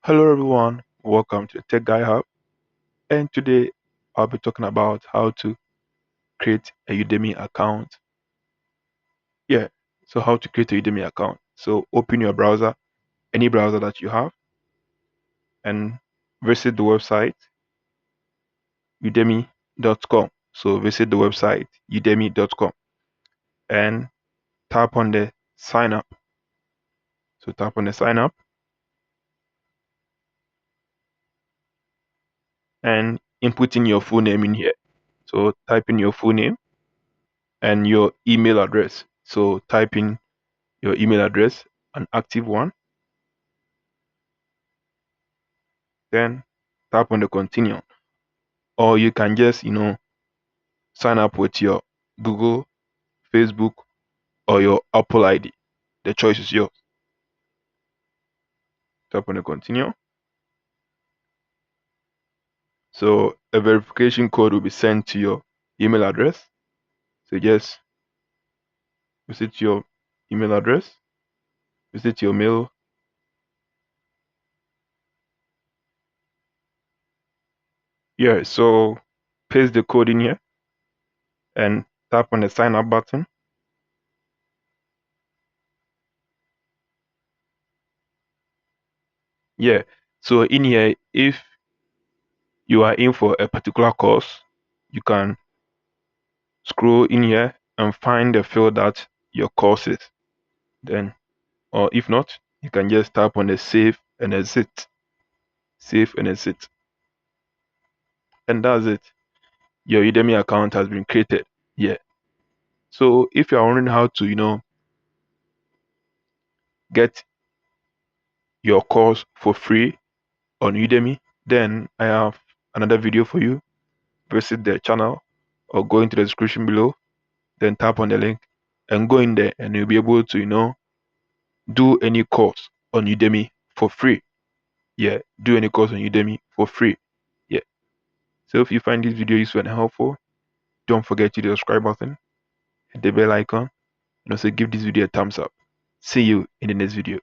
Hello everyone, welcome to the Tech Guy Hub. And today I'll be talking about how to create a Udemy account. Yeah, so how to create a Udemy account. So open your browser, any browser that you have, and visit the website udemy.com. So visit the website udemy.com and tap on the sign up. So tap on the sign up and input in your full name in here. So type in your full name and your email address. So type in your email address, an active one, then tap on the continue. Or you can just, sign up with your Google, Facebook, or your Apple ID. The choice is yours. Tap on the continue. So a verification code will be sent to your email address. So just visit your email address, visit your mail. Yeah, so paste the code in here and tap on the sign up button. Yeah, so in here, if you are in for a particular course, you can scroll in here and find the field that your course is. Then, or if not, you can just tap on the save and exit. Save and exit. And that's it. Your Udemy account has been created. Yeah. So if you are wondering how to, get your course for free on Udemy, then I have another video for you. Visit the channel or go into the description below, then tap on the link and go in there and you'll be able to, do any course on Udemy for free. Yeah, do any course on Udemy for free. Yeah. So if you find this video useful and helpful, don't forget to hit the subscribe button, hit the bell icon, and also give this video a thumbs up. See you in the next video.